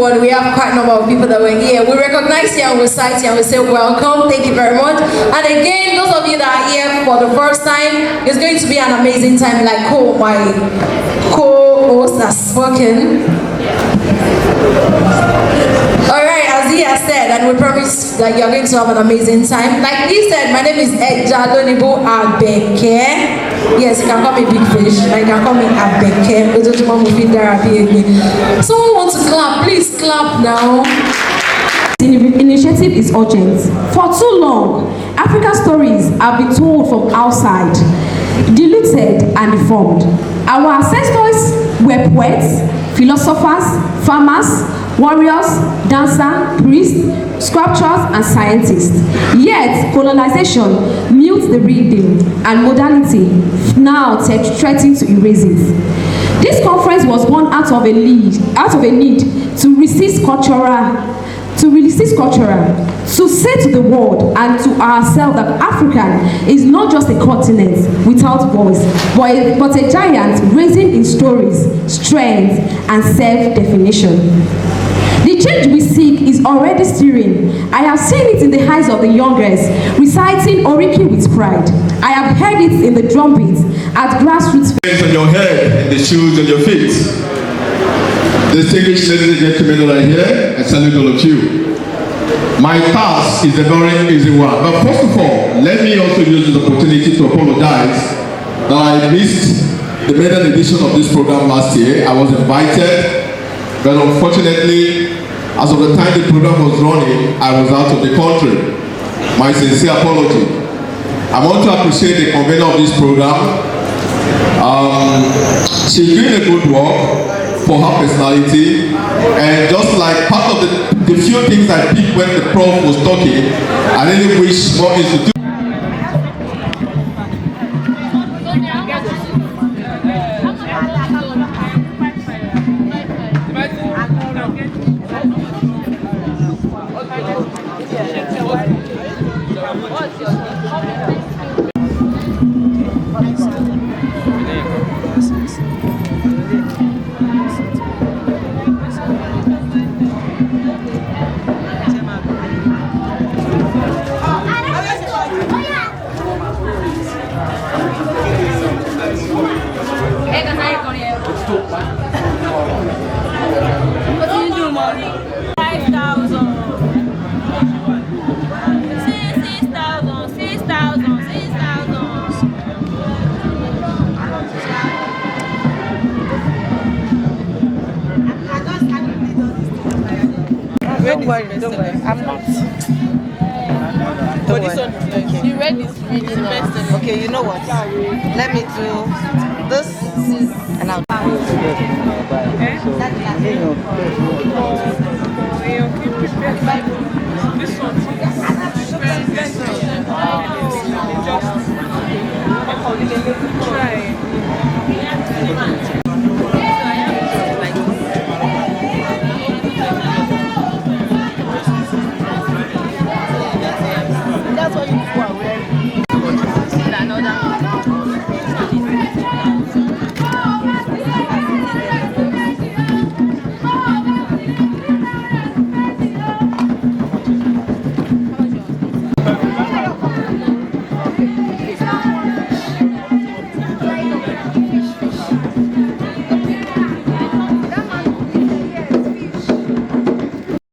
forward. We have quite a number of people that were here. We recognize you and we cite you and we say welcome. Thank you very much. And again, those of you that are here for the first time, it's going to be an amazing time. Like my co-host has spoken. Alright, as he has said, and we promise that you're going to have an amazing time. Like he said, my name is Ejadonibo Abeke. Yes, you can call me Big Fish. You can call me Abeke. Someone wants to clap, please clap now. The initiative is urgent. For too long, African stories have been told from outside, diluted and deformed. Our ancestors were poets, philosophers, farmers, warriors, dancers, priests, sculptors, and scientists. Yet, colonization mutes the rhythm, and modernity now threatens to erase it. This conference was born out of a need to resist cultural, to say to the world and to ourselves that Africa is not just a continent without voice, but a giant raising in stories, strength, and self-definition. The change we seek is already stirring. I have seen it in the eyes of the youngest, reciting Oriki with pride. I have heard it in the drumbeats at grassroots. On your head and the shoes on your feet. Distinguished ladies and gentlemen that are here, I salute all of you. My task is a very easy one. But first of all, let me also use this opportunity to apologize that I missed the maiden edition of this program last year. I was invited, but unfortunately, as of the time the program was running, I was out of the country. My sincere apology. I want to appreciate the convener of this program. She's doing a good work for her personality, and just like part of the few things I picked when the prof was talking, I really wish more institutions. Don't worry, I'm not. But this one is nice. You read this really nice. Okay, you know what? Let me do this and I'll. Okay.